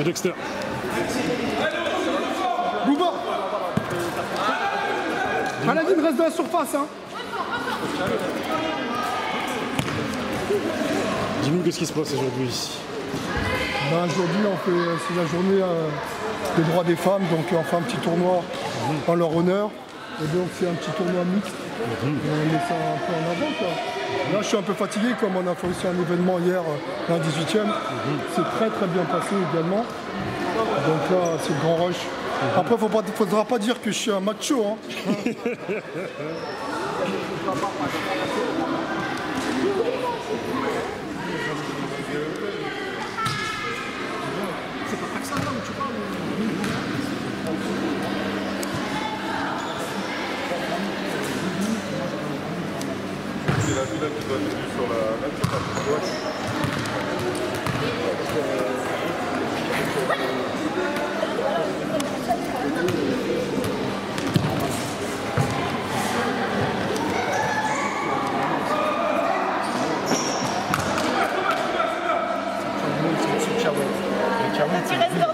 C'est Dexter. Bouba. Paladine reste dans la surface, hein. Dis-nous qu'est-ce qui se passe aujourd'hui ici. Ben, aujourd'hui, c'est la journée des droits des femmes, donc on fait un petit tournoi en leur honneur. Et donc c'est un petit tournoi mixte. On met ça un peu en avant, quoi. Là, je suis un peu fatigué, comme on a fait aussi un événement hier, un 18e. C'est très très bien passé également. Donc là, c'est le grand rush. Après, il ne faudra pas dire que je suis un macho. Hein. C'est la ville qui doit venir sur la nature. Tu restes dans le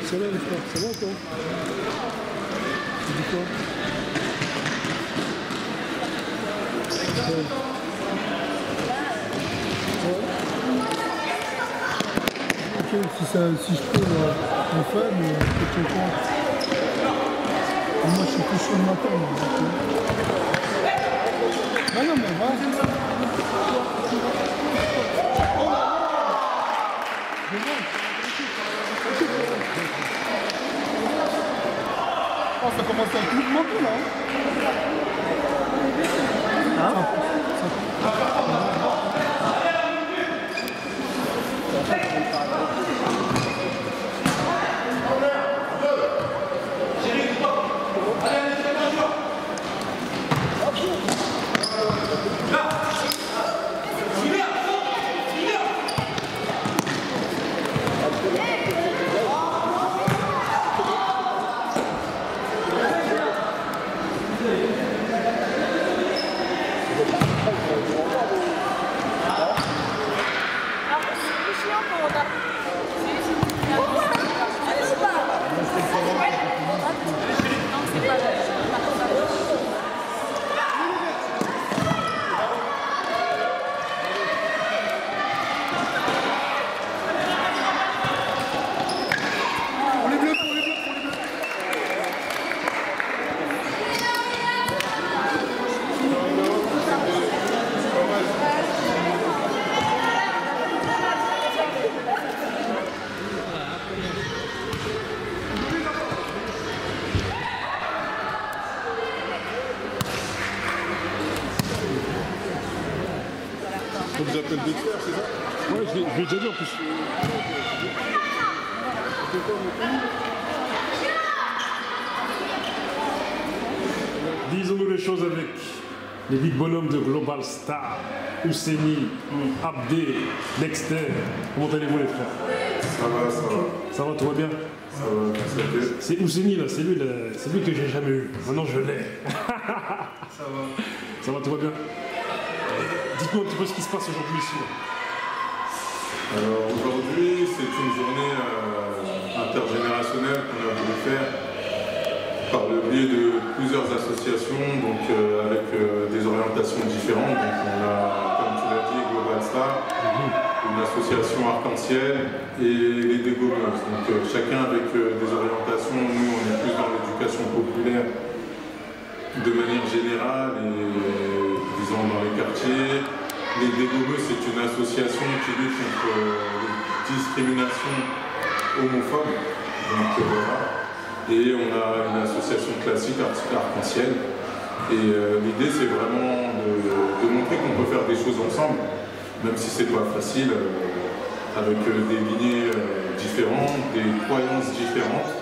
Salut les frères, ça va quoi? Tu dis quoi? Ok, si je peux, on fait, mais je te comprends. Moi je suis plus chaud le matin. Bah non, mais vas-y. Oh, ça commence à tout monter là. Hein? On vous appelle Dexter, c'est ça? Ouais, je l'ai déjà dit en plus. Disons-nous les choses avec les big bonhommes de Global Star, Ousseni, Abdé, Dexter. Comment allez-vous les frères? Ça va, ça va. Ça va, tout va bien? Ça va, ça va. C'est Ousseni là, c'est lui que j'ai jamais eu. Maintenant je l'ai. Ça va. Ça va, tout va bien? Dites-nous un petit peu ce qui se passe aujourd'hui ici. Alors aujourd'hui, c'est une journée intergénérationnelle qu'on a voulu faire par le biais de plusieurs associations, donc avec des orientations différentes. Donc on a, comme tu l'as dit, Global Star, une association arc-en-ciel et les Dégomeuses. Donc chacun avec des orientations. Nous, on est plus dans l'éducation populaire de manière générale et disons dans les quartiers. Les Dégomeuses, c'est une association qui lutte contre les discriminations homophobes. Donc voilà. Et on a une association classique arc-en-ciel. Et l'idée, c'est vraiment de montrer qu'on peut faire des choses ensemble, même si c'est pas facile, avec des lignées différentes, des croyances différentes,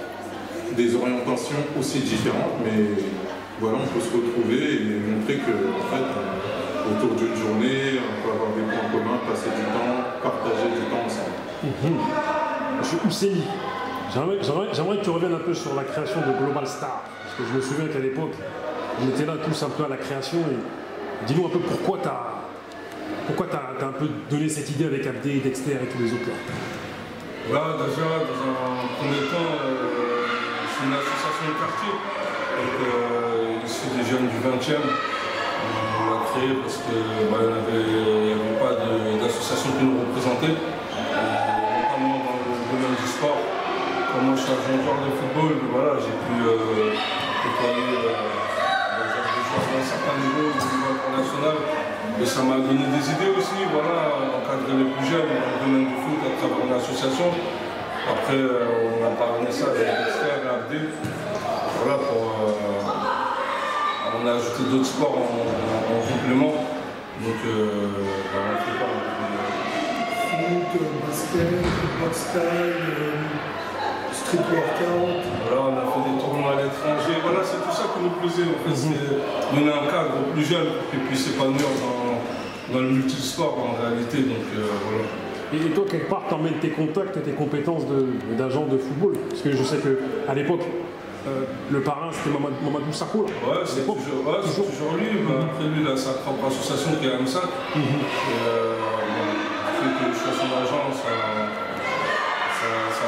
des orientations aussi différentes. Mais voilà, on peut se retrouver et montrer que, en fait, autour d'une journée, on peut avoir des points communs, passer du temps, partager du temps ensemble. Monsieur Ousseni, j'aimerais que tu reviennes un peu sur la création de Global Star. Parce que je me souviens qu'à l'époque, on était là tous un peu à la création. Et dis-nous un peu pourquoi tu as un peu donné cette idée avec Abdé, Dexter et tous les autres là. Là, déjà, dans un premier temps, c'est une association de quartier. Donc, issu des jeunes du 20e. On l'a créé parce qu'il n'y avait pas d'association qui nous représentait, notamment dans le domaine du sport. Comme moi je suis un joueur de football, voilà, j'ai pu côtoyer des joueurs d'un certain niveau, du niveau international. Et ça m'a donné des idées aussi, voilà, encadrer les plus jeunes dans le domaine du foot à travers une association. Après, on a parrainé ça avec Dexter et Abdé. Voilà, on a ajouté d'autres sports en complément. Donc, on fait pas. Foot, basket, boxe style, street workout. Voilà, on a fait des tournois à l'étranger. Voilà, c'est tout ça qui nous plaisait. En fait, c'est donner un cadre aux plus jeunes pour qu'ils puissent s'épanouir dans le multisport en réalité. Donc, voilà. Et toi, quelque part, t'emmènes tes contacts et tes compétences d'agent de football. Parce que je sais qu'à l'époque, le parrain, c'était Mamadou Sakho. Ouais, c'est toujours lui. Après, lui, il a sa propre association qui est AMSA. Fait que je sois son agent, ça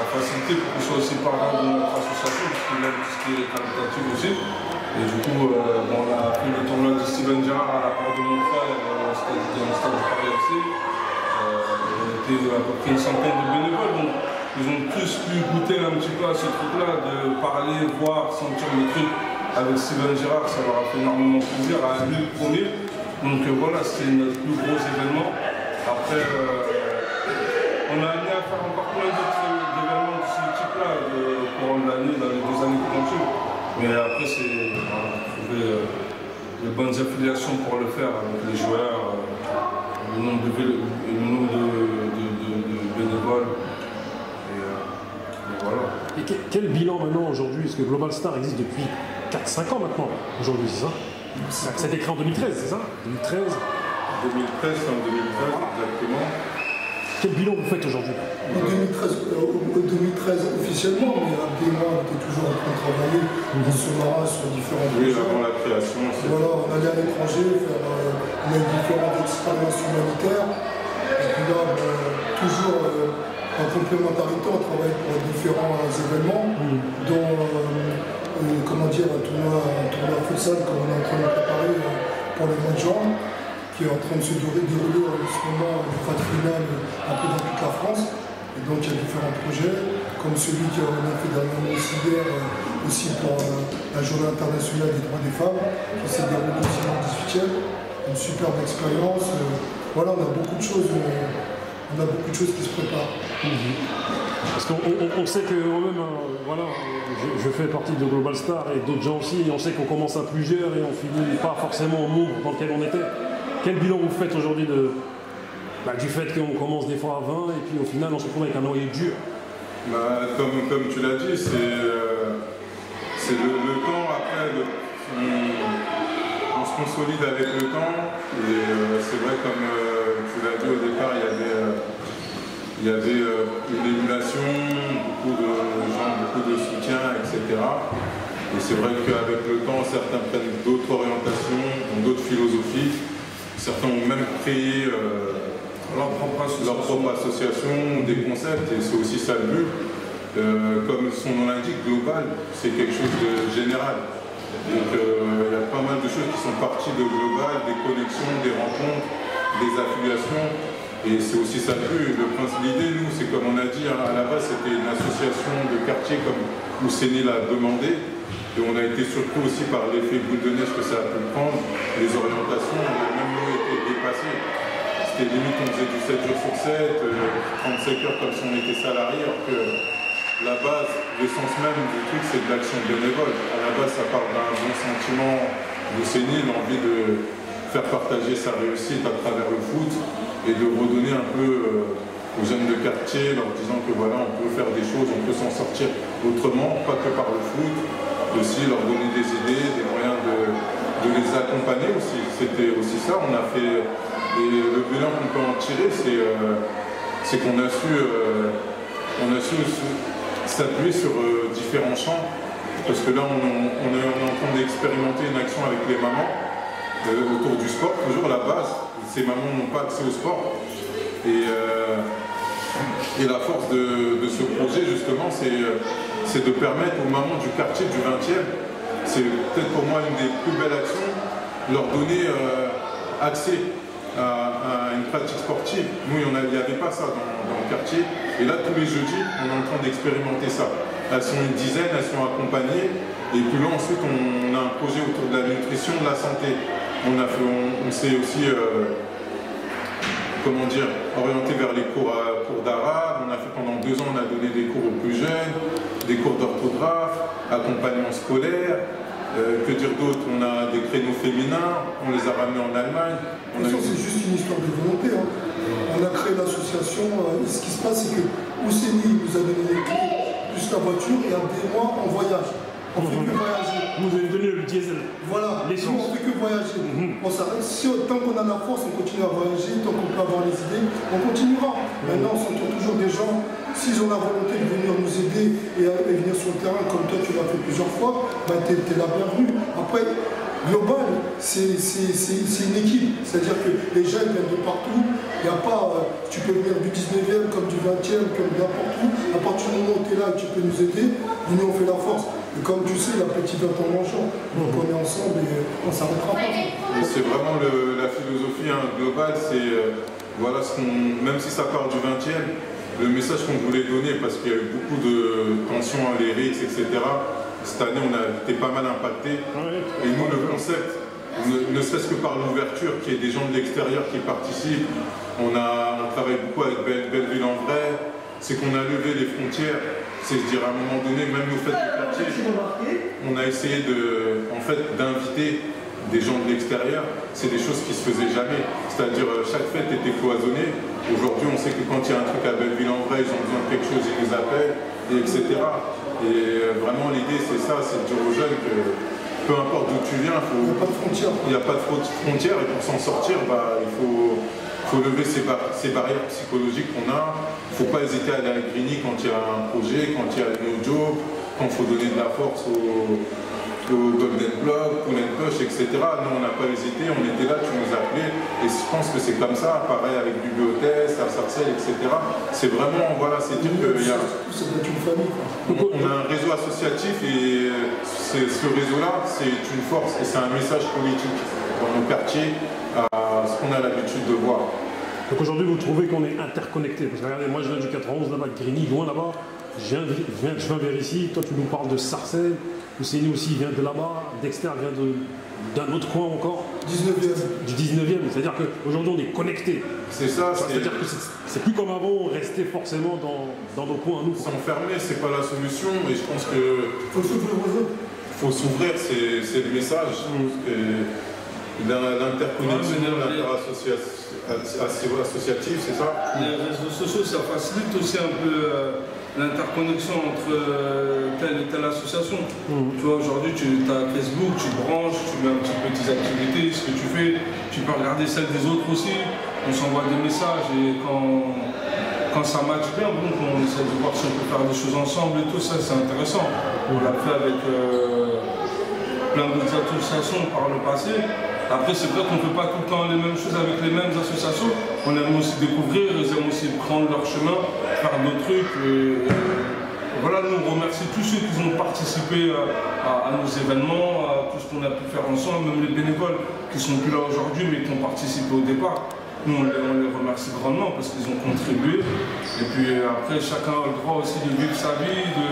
a facilité pour qu'il soit aussi parrain de notre association, parce qu'il aime tout ce qui est caritatif aussi. Et du coup, on a fait le tournoi de Steven Gerrard à la part de mon frère, dans le stade de Paris FC. On était à peu près une centaine de bénévoles. Donc, ils ont tous pu goûter un petit peu à ce truc-là, de parler, voir, sentir le truc avec Steven Gerrard, ça leur a fait énormément plaisir, à lui le premier. Donc voilà, c'était notre plus gros événement. Après, on a amené à faire encore plein d'autres événements de ce type-là au courant de l'année, dans les 2 années qui vont suivre. Mais après, c'est trouver les bonnes affiliations pour le faire avec les joueurs, le nombre de bénévoles. Voilà. Et quel bilan maintenant aujourd'hui? Parce que Global Star existe depuis 4-5 ans maintenant, aujourd'hui, c'est ça? Ça a été créé en 2013, c'est ça? 2013 fin 2013, exactement. Quel bilan vous faites aujourd'hui? En 2013 officiellement, mais Abdé et moi, on était toujours en train de travailler en sous-marin sur différents Oui, projets. avant la création. Voilà, on allait à l'étranger faire différentes expériences humanitaires. Et puis là, toujours en complémentarité, on travaille pour différents événements, dont un tournoi futsal qu'on est en train de préparer pour le mois de juin, qui est en train de se dérouler en ce moment du phase finale un peu dans toute la France. Et donc il y a différents projets, comme celui qu'on a fait dernièrement aussi pour la Journée internationale des droits des femmes, qui s'est déroulée aussi en 18e. Une superbe expérience. Voilà, on a beaucoup de choses. On a beaucoup de choses qui se préparent. Parce qu'on sait que moi-même, voilà, je fais partie de Global Star et d'autres gens aussi, et on sait qu'on commence à plusieurs et on finit pas forcément au nombre dans lequel on était. Quel bilan vous faites aujourd'hui de du fait qu'on commence des fois à 20 et puis au final on se retrouve avec un noyau dur. Comme tu l'as dit, c'est le temps après, on se consolide avec le temps et c'est vrai comme tu l'as dit au départ, il y avait une émulation, beaucoup de gens, beaucoup de soutien, etc. Et c'est vrai qu'avec le temps, certains prennent d'autres orientations, ont d'autres philosophies, certains ont même créé leur propre association, des concepts, et c'est aussi ça le but. Comme son nom l'indique, global, c'est quelque chose de général. Donc il y a pas mal de choses qui sont parties de global, des connexions, des rencontres, des affiliations, et c'est aussi ça le but. L'idée, nous, c'est comme on a dit, à la base, c'était une association de quartier comme Ouseni l'a demandé, et on a été surtout aussi par l'effet boule de neige que ça a pu prendre, les orientations, on a même nous été dépassés. C'était limite, on faisait du 7 jours sur 7, 35 heures comme si on était salarié, alors que la base, l'essence même du truc, c'est de l'action bénévole. À la base, ça part d'un bon sentiment d'Ouseni, l'envie de faire partager sa réussite à travers le foot et de redonner un peu aux jeunes de quartier, leur disant que voilà, on peut faire des choses, on peut s'en sortir autrement, pas que par le foot, aussi leur donner des idées, des moyens de les accompagner aussi. C'était aussi ça, on a fait, et le bilan qu'on peut en tirer, c'est qu'on a su s'appuyer sur différents champs, parce que là on est en train d'expérimenter une action avec les mamans autour du sport, toujours la base, ces mamans n'ont pas accès au sport, et la force de ce projet justement c'est de permettre aux mamans du quartier du 20e, c'est peut-être pour moi une des plus belles actions, leur donner accès à une pratique sportive. Nous, il n'y avait pas ça dans le quartier. Et là, tous les jeudis, on est en train d'expérimenter ça. Elles sont une dizaine, elles sont accompagnées. Et puis là, ensuite, on a un projet autour de la nutrition, de la santé. On s'est aussi, orienté vers les cours d'arabe. On a fait pendant 2 ans, on a donné des cours aux plus jeunes, des cours d'orthographe, accompagnement scolaire. Que dire d'autre? On a des créneaux féminins, on les a ramenés en Allemagne. C'est juste une histoire de volonté. Hein. On a créé l'association. Ce qui se passe, c'est que Ouseni nous a donné les clés, plus la voiture, et après moi, on voyage. On ne fait que voyager. Vous avez donné le diesel. Voilà, nous, on ne fait que voyager. On s'arrête. Tant qu'on a la force, on continue à voyager. Tant qu'on peut avoir les idées, on continuera. Maintenant, on s'entoure toujours des gens. S'ils ont la volonté de venir nous aider et venir sur le terrain, comme toi tu l'as fait plusieurs fois, ben, tu es la bienvenue. Après, global, c'est une équipe. C'est-à-dire que les gens viennent de partout. Il n'y a pas, tu peux venir du 19e comme du 20e, comme n'importe où. À partir du moment où tu es là et tu peux nous aider, l'union fait la force. Et comme tu sais, la petite va en mangeant. Donc on est ensemble et on ne s'arrêtera pas. C'est vraiment la philosophie globale. C'est voilà, même si ça part du 20e, le message qu'on voulait donner, parce qu'il y a eu beaucoup de tensions à l'ERIX, etc. Cette année, on a été pas mal impacté. Et nous, le concept, ne serait-ce que par l'ouverture, qu'il y ait des gens de l'extérieur qui participent, on travaille beaucoup avec Belleville-en-Vrai, c'est qu'on a levé les frontières. C'est se dire à un moment donné, même nos fêtes du quartier, on a essayé d'inviter des gens de l'extérieur. C'est des choses qui se faisaient jamais. C'est-à-dire chaque fête était cloisonnée. Aujourd'hui, on sait que quand il y a un truc à Belleville-en-Vrai, ils ont besoin de quelque chose, ils nous appellent, etc. Et vraiment, l'idée, c'est ça, c'est de dire aux jeunes que peu importe d'où tu viens, il n'y a pas de frontières. Et pour s'en sortir, il faut lever ces barrières psychologiques qu'on a. Il ne faut pas hésiter à aller à Grigny quand il y a un projet, quand il y a une job, quand il faut donner de la force au Golden Block, Poulain Push, etc. Nous, on n'a pas hésité, on était là, tu nous appelais. Et je pense que c'est comme ça, pareil avec du Biotest, à Sarcelles, etc. C'est vraiment, voilà, c'est dire qu'il y a... On a un réseau associatif et ce réseau-là, c'est une force et c'est un message politique dans nos quartiers à ce qu'on a l'habitude de voir. Donc aujourd'hui, vous trouvez qu'on est interconnectés? Parce que regardez, moi je viens du 91 là-bas, Grigny, loin là-bas. Je viens vers ici, toi tu nous parles de Sarcelles, Ouseni aussi vient de là-bas, Dexter vient d'un autre coin encore. 19e. Du 19e, c'est-à-dire qu'aujourd'hui on est connectés. C'est ça. C'est-à-dire que c'est plus comme avant, on restait forcément dans nos coins à nous. S'enfermer, c'est pas la solution, mais je pense que... faut s'ouvrir, c'est le message. l'interconnexion, l'inter-associative, c'est ça? Les réseaux sociaux, ça facilite aussi un peu l'interconnexion entre telle et telle association. Tu vois, aujourd'hui, tu as Facebook, tu branches, tu mets un petit peu tes activités, ce que tu fais, tu peux regarder celles des autres aussi. On s'envoie des messages et quand ça match bien, donc on essaie de voir si on peut faire des choses ensemble et tout ça, c'est intéressant. On l'a fait avec plein d'autres associations par le passé. Après, c'est vrai qu'on ne fait pas tout le temps les mêmes choses avec les mêmes associations. On aime aussi découvrir, ils aiment aussi prendre leur chemin, faire d'autres trucs. Voilà, nous on remercie tous ceux qui ont participé à nos événements, à tout ce qu'on a pu faire ensemble, même les bénévoles qui sont plus là aujourd'hui mais qui ont participé au départ. Nous on les remercie grandement parce qu'ils ont contribué. Et puis après, chacun a le droit aussi de vivre sa vie, de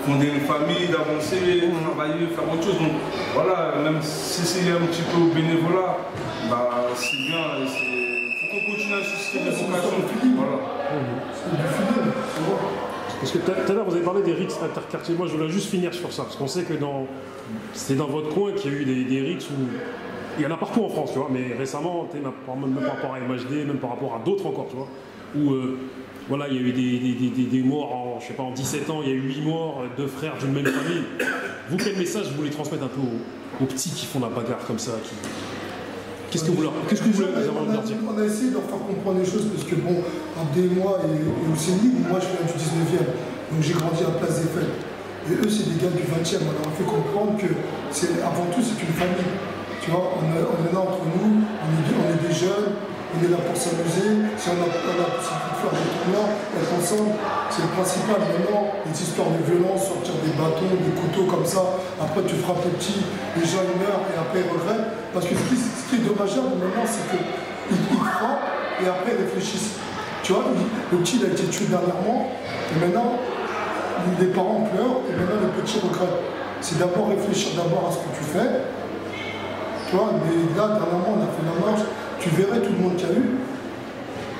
fonder une famille, d'avancer, travailler, faire autre chose. Donc voilà, même si c'est un petit peu au bénévolat, bah, c'est bien. Il faut qu'on continue à susciter des vocations. Voilà. Parce que tout à l'heure, vous avez parlé des rixes interquartiers. Moi, je voulais juste finir sur ça, parce qu'on sait que c'est dans votre coin qu'il y a eu des rixes où... Il y en a partout en France, tu vois, mais récemment, même par rapport à MHD, même par rapport à d'autres encore, tu vois, où voilà, il y a eu des morts en, je sais pas, en 17 ans, il y a eu 8 morts, 2 frères d'une même famille. Vous, quel message vous voulez transmettre un peu aux petits qui font la bagarre comme ça Qu'est-ce que vous voulez leur dire? On a essayé de leur faire comprendre les choses parce que bon, Abdé et moi et Ousseni, moi je viens du 19e, donc j'ai grandi à Place des Fêtes. Et eux c'est des gars du 20e, on leur a fait comprendre que avant tout c'est une famille. Tu vois, on est là entre nous, on est des jeunes, on est là pour s'amuser. Si on a la possibilité de faire des tournois, être ensemble, c'est le principal. Maintenant, les histoires de violence, sortir des bâtons, des couteaux comme ça, après tu frappes les petits, les gens ils meurent et après ils regrettent. Parce que ce qui est dommageable maintenant, c'est qu'ils frappent et après ils réfléchissent. Tu vois, le petit il a été tué dernièrement, et maintenant les parents pleurent et maintenant le petit regrette. C'est d'abord réfléchir d'abord à ce que tu fais. Tu vois, mais là, dernièrement, on a fait la marche, tu verrais tout le monde qu'il y a eu.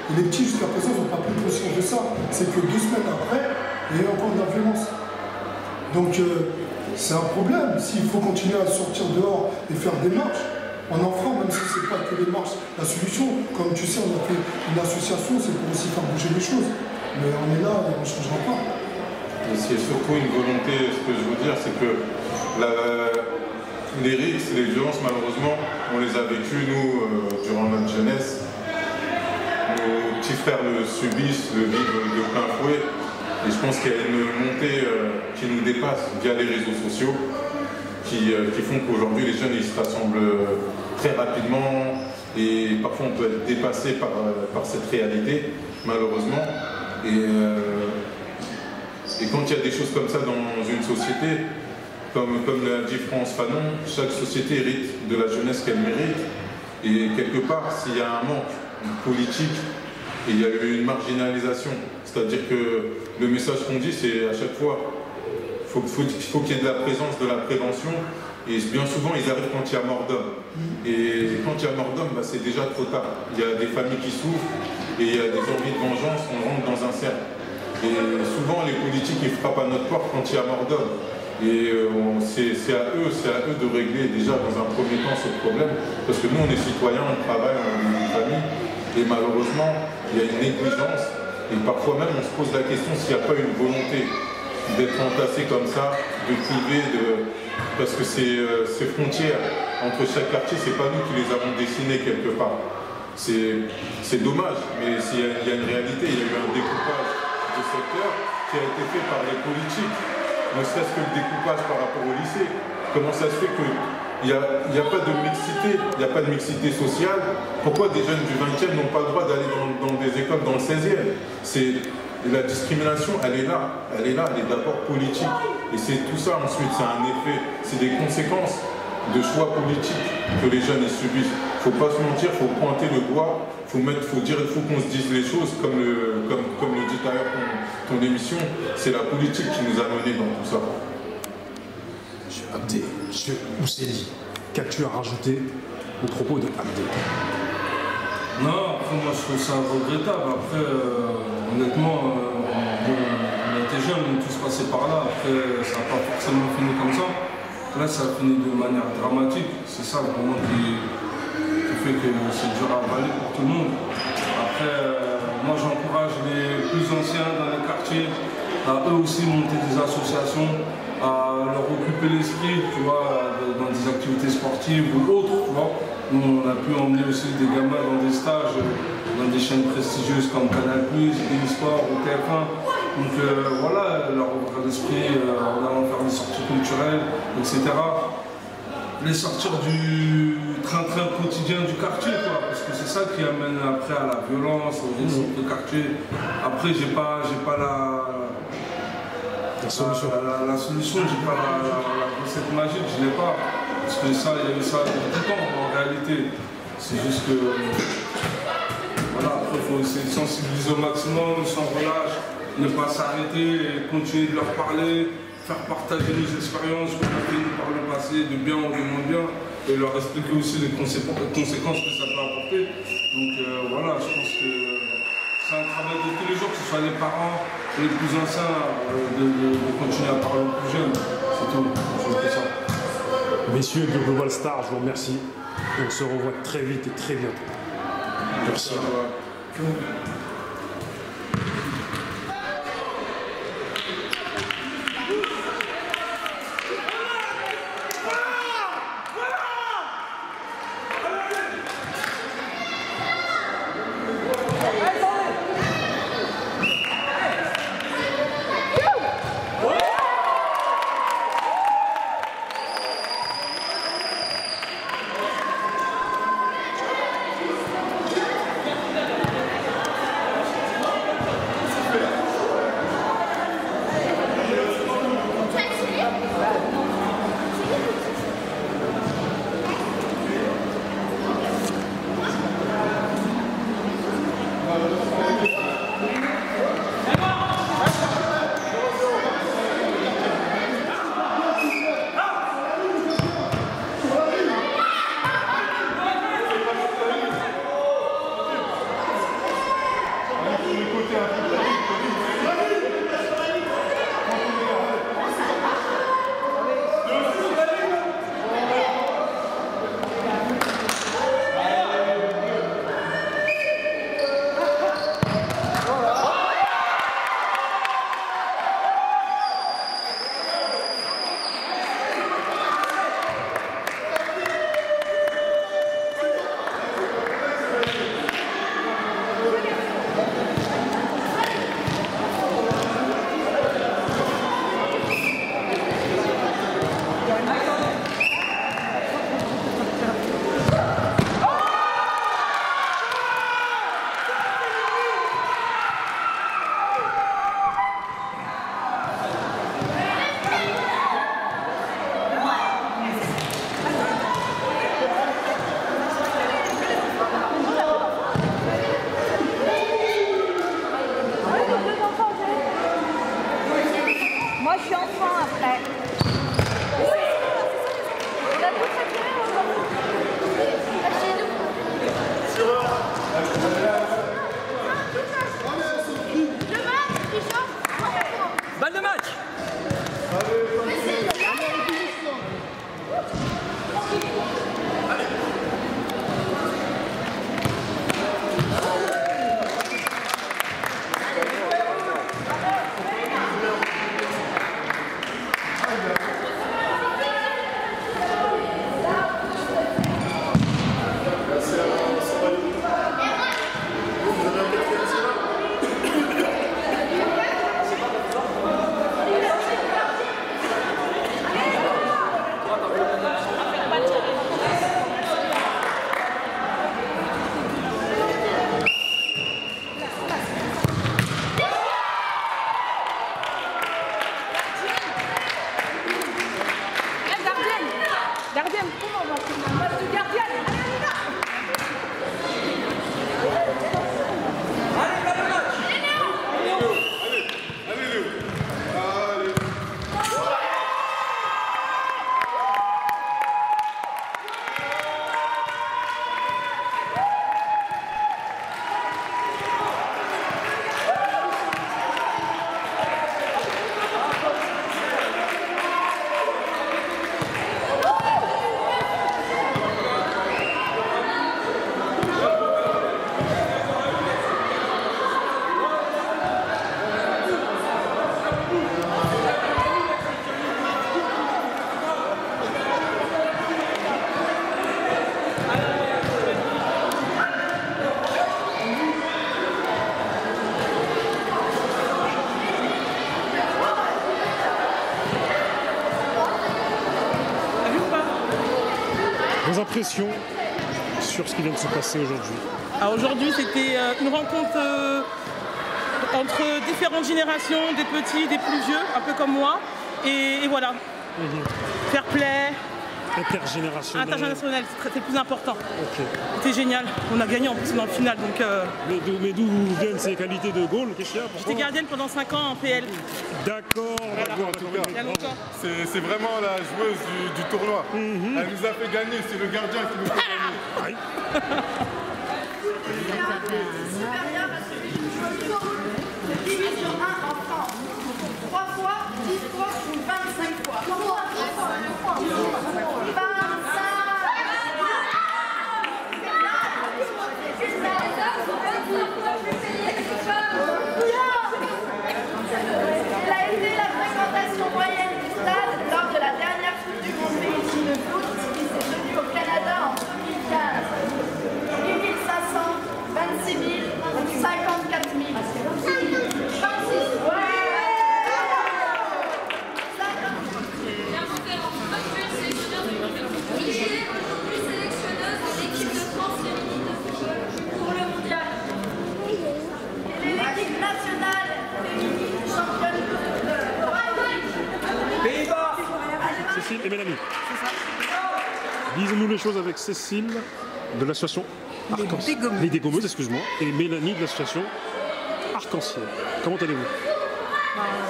Et les petits, jusqu'à présent, ils n'ont pas pris conscience de ça. C'est que 2 semaines après, il y a eu encore de la violence. Donc, c'est un problème. S'il faut continuer à sortir dehors et faire des marches, on en fera, même si ce n'est pas que les marches, la solution. Comme tu sais, on a fait une association, c'est pour aussi faire bouger les choses. Mais on est là et on ne changera pas. Et c'est surtout une volonté, ce que je veux dire, c'est que les rixes, les violences, malheureusement, on les a vécues, nous, durant notre jeunesse. Nos petits frères le subissent, le vivent de plein fouet. Et je pense qu'il y a une montée qui nous dépasse via les réseaux sociaux, qui font qu'aujourd'hui, les jeunes, ils se rassemblent très rapidement. Et parfois, on peut être dépassé par cette réalité, malheureusement. Et quand il y a des choses comme ça dans une société, comme l'a dit France Fanon, chaque société hérite de la jeunesse qu'elle mérite. Et quelque part, s'il y a un manque politique, et il y a eu une marginalisation, c'est-à-dire que le message qu'on dit, c'est à chaque fois, il faut qu'il y ait de la présence, de la prévention, et bien souvent, ils arrivent quand il y a mort d'homme. Et quand il y a mort d'homme, bah, c'est déjà trop tard. Il y a des familles qui souffrent, et il y a des envies de vengeance, on rentre dans un cercle. Et souvent, les politiques, ils frappent à notre porte quand il y a mort d'homme. Et c'est à eux de régler déjà dans un premier temps ce problème, parce que nous on est citoyens, on travaille, on est une famille, et malheureusement il y a une négligence, et parfois même on se pose la question s'il n'y a pas une volonté d'être entassé comme ça, de priver, parce que ces frontières entre chaque quartier, c'est pas nous qui les avons dessinées quelque part. C'est dommage, mais il y a une réalité, il y a eu un découpage de secteurs qui a été fait par les politiques. Ne serait-ce que le découpage par rapport au lycée. Comment ça se fait qu'il n'y a pas de mixité, il n'y a pas de mixité sociale? Pourquoi des jeunes du 20e n'ont pas le droit d'aller dans des écoles dans le 16e? La discrimination, elle est là, elle est d'abord politique. Et c'est tout ça ensuite, c'est un effet, c'est des conséquences de choix politiques que les jeunes y subissent. Il ne faut pas se mentir, il faut pointer le doigt, il faut qu'on se dise les choses, comme le dit d'ailleurs ton émission, c'est la politique qui nous a menés dans tout ça. Monsieur Abdé, monsieur Ousseni, qu'as-tu à rajouter au propos de Abdé? Non, après moi je trouve ça regrettable. Après, honnêtement, on était jeunes, on est tous passés par là. Après, ça n'a pas forcément fini comme ça. Là, ça a fini de manière dramatique. C'est ça vraiment fait que c'est dur à avaler pour tout le monde. Après, moi j'encourage les plus anciens dans les quartiers à eux aussi monter des associations, à leur occuper l'esprit, tu vois, dans des activités sportives ou autres, tu vois. Nous, on a pu emmener aussi des gamins dans des stages, dans des chaînes prestigieuses comme Canal+, Sport ou TF1. Donc voilà, leur ouvrir l'esprit, en allant faire des sorties culturelles, etc. Les sortir du train-train quotidien du quartier, quoi, parce que c'est ça qui amène après à la violence, aux récits de quartier. Après, j'ai pas la solution, j'ai pas la recette magique, je l'ai pas. Parce que ça, il y avait ça depuis tout le temps en réalité. C'est juste que voilà, après il faut essayer de sensibiliser au maximum, sans relâche, ne pas s'arrêter, continuer de leur parler, faire partager nos expériences qu'on a fait par le passé, de bien ou de moins bien, et leur expliquer aussi les conséquences que ça peut apporter. Donc voilà, je pense que c'est un travail de tous les jours, que ce soit les parents, les plus anciens, de continuer à parler aux plus jeunes. C'est tout, je fais ça. Messieurs de Global Star, je vous remercie. On se revoit très vite et très bientôt. Merci. impressions sur ce qui vient de se passer aujourd'hui? Alors aujourd'hui, c'était une rencontre entre différentes générations, des petits, des plus vieux, un peu comme moi. Et voilà. Fair play. Intergénérationnel, c'est le plus important. Okay. C'était génial. On a gagné en plus dans le final. Donc, mais d'où viennent ces qualités de goal? Qu'est-ce qu'il y a? J'étais gardienne pendant 5 ans en PL. D'accord, bravo en tout cas. Il y a longtemps. C'est vraiment la joueuse du tournoi. Elle nous a fait gagner, c'est le gardien qui nous fait gagner. Supérieur à celui du joueur division 1 en France. 3 fois, 10 fois ou 25 fois. Elle a été la fréquentation moyenne du stade lors de la dernière Coupe du Monde féminine de foot qui s'est tenue au Canada en 2015. 8500, 26 000, 54 000. 26. Cécile et Mélanie. Disons-nous les choses avec Cécile de l'association Arc-en-Ciel. Les Dégommeuses, excuse-moi. Et Mélanie de l'association Arc-en-Ciel. Comment allez-vous?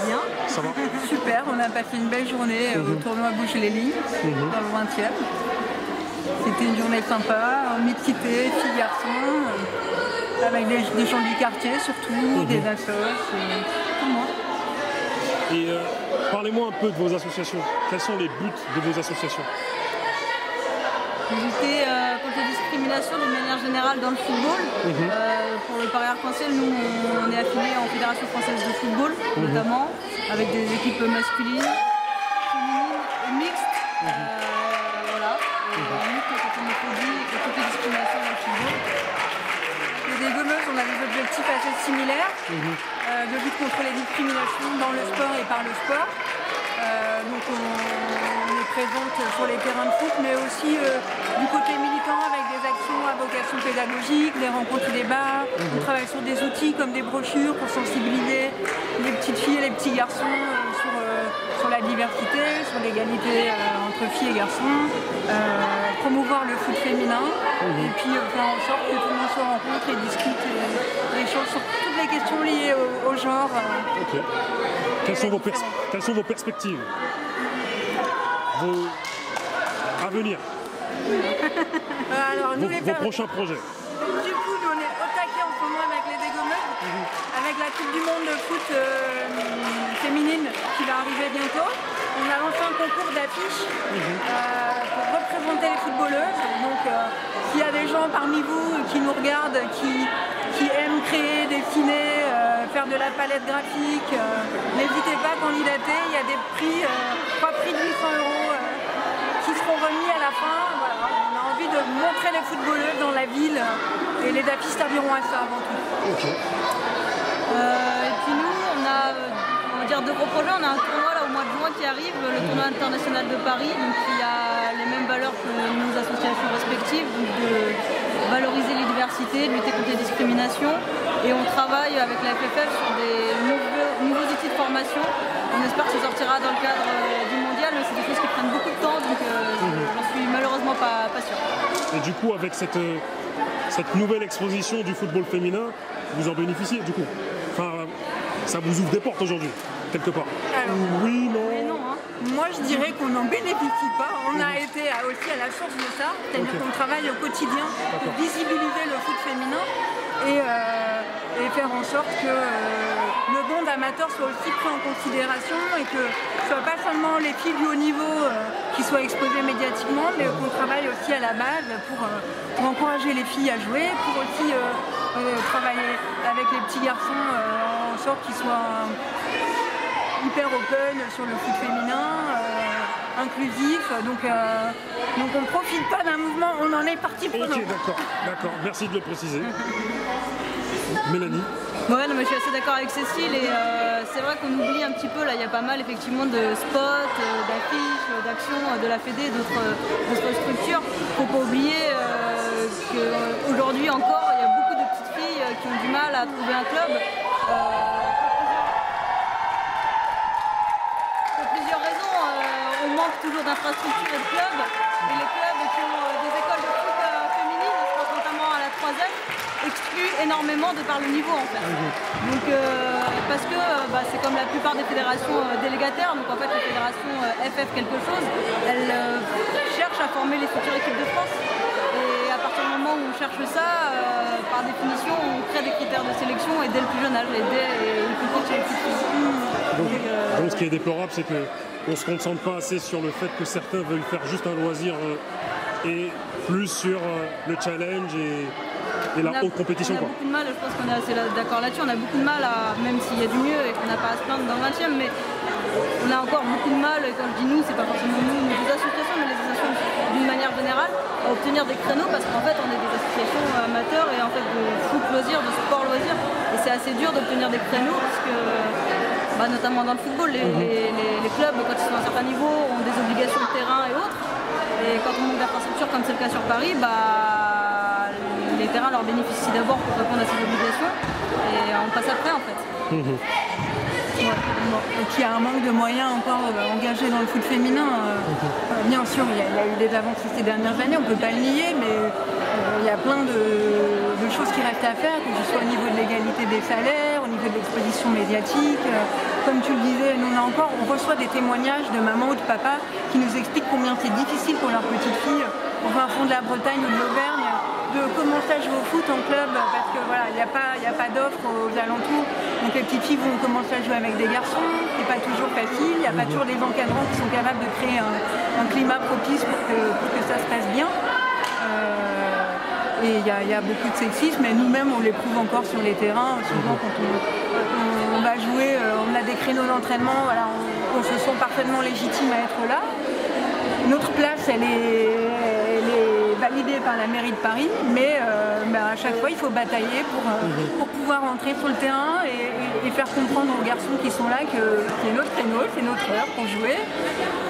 Bien. Ça va? Super, on a passé une belle journée au tournoi Boucher les lignes, dans le 20e. C'était une journée sympa, mixité, filles, garçons, avec des gens du quartier surtout, des assos, tout le monde. Et parlez-moi un peu de vos associations. Quels sont les buts de vos associations? Lutter contre la discrimination d'une manière générale dans le football. Pour le Paris Arc-en-Ciel, nous on est affiliés en Fédération Française de Football, notamment, avec des équipes masculines, féminines et mixtes. Voilà. Lutte contre l'homophobie et contre la discrimination dans le football. Les Dégommeuses, on a des objectifs assez similaires, de lutte contre les discriminations dans le sport et par le sport. Donc on est présente sur les terrains de foot, mais aussi du côté militant avec des actions à vocation pédagogique, des rencontres et débats. On travaille sur des outils comme des brochures pour sensibiliser les petites filles et les petits garçons sur la diversité, sur l'égalité entre filles et garçons, promouvoir le foot féminin et puis faire en sorte que tout le monde se rencontre et discute et échange sur toutes les questions liées au genre. Okay. Quelles sont vos perspectives à venir? Alors, nous, vos prochains projets? Du coup, nous, on est au taquet en ce moment avec les Dégommeuses, avec la Coupe du Monde de foot féminine qui va arriver bientôt. On a lancé un concours d'affiches pour représenter les footballeuses. Donc, s'il y a des gens parmi vous qui nous regardent, qui aiment créer, dessiner, faire de la palette graphique, n'hésitez pas à candidater. Il y a des prix, 3 prix de 800 € qui seront remis à la fin. Voilà. On a envie de montrer les footballeuses dans la ville et les affiches serviront à ça avant tout. Et puis nous, on va dire deux gros projets. On a un tournoi là, au mois de juin qui arrive, le tournoi international de Paris, donc il y a les mêmes valeurs que nos associations respectives, donc de valoriser les diversités, de lutter contre les discriminations. Et on travaille avec la FFF sur des nouveaux outils de formation. On espère que ça sortira dans le cadre du mondial, mais c'est des choses qui prennent beaucoup de temps, donc j'en suis malheureusement pas sûre. Et du coup, avec cette nouvelle exposition du football féminin, vous en bénéficiez du coup? Enfin, ça vous ouvre des portes aujourd'hui, quelque part? Alors, oui, non. Mais non, hein. Moi, je dirais qu'on n'en bénéficie pas. On a été aussi à la source de ça, c'est-à-dire qu'on travaille au quotidien pour visibiliser le foot féminin et faire en sorte que le monde amateur soit aussi pris en considération et que ce ne soit pas seulement les filles du haut niveau qui soient exposées médiatiquement, mais qu'on travaille aussi à la base pour encourager les filles à jouer, pour aussi travailler avec les petits garçons en sorte qu'ils soient hyper open sur le foot féminin, inclusif. Donc on ne profite pas d'un mouvement, on en est parti prenant. Ok, d'accord, merci de le préciser. Mélanie? Ouais, non, mais je suis assez d'accord avec Cécile et c'est vrai qu'on oublie un petit peu, là il y a pas mal effectivement de spots, d'affiches, d'actions de la Fédé et d'autres structures. faut pas oublier qu'aujourd'hui encore, il y a beaucoup de petites filles qui ont du mal à trouver un club. Pour plusieurs raisons, on manque toujours d'infrastructures et de clubs. Et les clubs qui ont des écoles de foot féminines, je pense notamment à la 3e, excluent énormément de par le niveau en fait. Donc parce que c'est comme la plupart des fédérations délégataires, donc en fait la fédération FF quelque chose, elle cherche à former les futures équipes de France. Et à partir du moment où on cherche ça, par définition, on crée des critères de sélection et dès le plus jeune âge, et y compris chez les petites filles. Donc ce qui est déplorable, c'est qu'on ne se concentre pas assez sur le fait que certains veulent faire juste un loisir et plus sur le challenge et la haute compétition. On a beaucoup de mal, je pense qu'on est assez d'accord là-dessus, on a beaucoup de mal, même s'il y a du mieux et qu'on n'a pas à se plaindre dans le 20e, mais on a encore beaucoup de mal, et quand je dis nous, c'est pas forcément nous, mais les associations, mais les associations d'une manière générale, à obtenir des créneaux parce qu'en fait on est des associations amateurs et en fait de foot loisir, de sport loisir, et c'est assez dur d'obtenir des créneaux parce que notamment dans le football, les clubs quand ils sont à un certain niveau ont des obligations de terrain et autres, et quand on manque d'infrastructures comme c'est le cas sur Paris, les terrains leur bénéficient d'abord pour répondre à ces obligations et on passe après en fait. Donc il y a un manque de moyens encore engagés dans le foot féminin. Bien sûr, il y a eu des avancées ces dernières années, on ne peut pas le nier, mais il y a plein de choses qui restent à faire, que ce soit au niveau de l'égalité des salaires, au niveau de l'exposition médiatique. Comme tu le disais, nous on reçoit des témoignages de mamans ou de papas qui nous expliquent combien c'est difficile pour leurs petites filles, au fin fond de la Bretagne ou de l'Auvergne, de commencer à jouer au foot en club parce que voilà, il n'y a pas d'offres aux alentours. Donc les petites filles vont commencer à jouer avec des garçons, c'est pas toujours facile, il n'y a pas toujours des encadrants qui sont capables de créer un climat propice pour que ça se passe bien. Et il y a beaucoup de sexisme, et nous-mêmes on l'éprouve encore sur les terrains. Souvent quand on va jouer, on a des créneaux d'entraînement, voilà, on se sent parfaitement légitime à être là. Notre place, elle est validée par la mairie de Paris, mais à chaque fois il faut batailler pour pouvoir entrer sur le terrain et faire comprendre aux garçons qui sont là que c'est notre créneau, c'est notre heure pour jouer,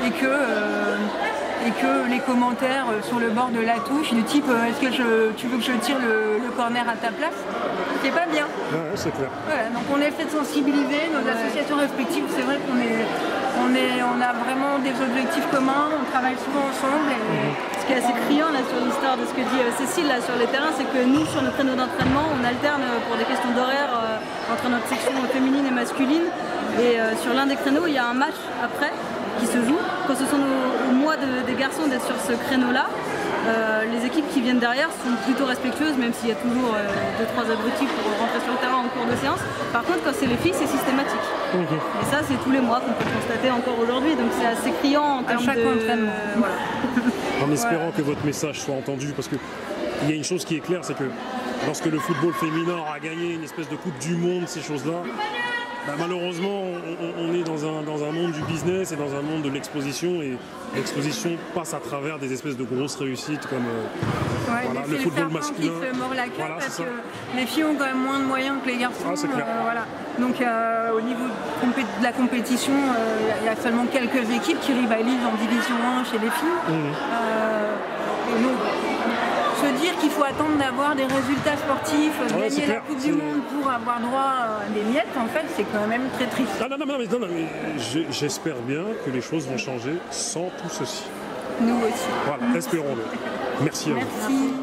et que les commentaires sur le bord de la touche du type est-ce que tu veux que je tire le corner à ta place, c'est pas bien. Ouais, c'est clair. Voilà, donc on essaie de sensibiliser nos associations respectives, c'est vrai qu'on a vraiment des objectifs communs, on travaille souvent ensemble. Ce qui est assez criant là, sur l'histoire de ce que dit Cécile là, sur les terrains, c'est que nous, sur nos créneaux d'entraînement, on alterne pour des questions d'horaire entre notre section féminine et masculine. Et sur l'un des créneaux, il y a un match après qui se joue. Quand ce sont moi des garçons d'être sur ce créneau-là, les équipes qui viennent derrière sont plutôt respectueuses, même s'il y a toujours 2-3 abrutis pour rentrer sur le terrain en cours de séance. Par contre, quand c'est les filles, c'est systématique. Et ça, c'est tous les mois qu'on peut constater encore aujourd'hui. Donc c'est assez criant en termes entraînement. Voilà. En espérant que votre message soit entendu, parce qu'il y a une chose qui est claire, c'est que lorsque le football féminin aura gagné une espèce de coupe du monde, ces choses-là, malheureusement, on est dans un monde du business et dans un monde de l'exposition, et l'exposition passe à travers des espèces de grosses réussites comme voilà, le football masculin. Qui se mord la queue, voilà, parce que les filles ont quand même moins de moyens que les garçons. Ah, c'est clair. Voilà. Donc au niveau de la compétition, il y a seulement quelques équipes qui rivalisent en division 1 chez les filles. Et donc, se dire qu'il faut attendre d'avoir des résultats sportifs, gagner la Coupe du Monde pour avoir droit à des miettes, en fait, c'est quand même très triste. Mais j'espère bien que les choses vont changer sans tout ceci. Nous aussi. Voilà, espérons-le. Merci à vous. Merci.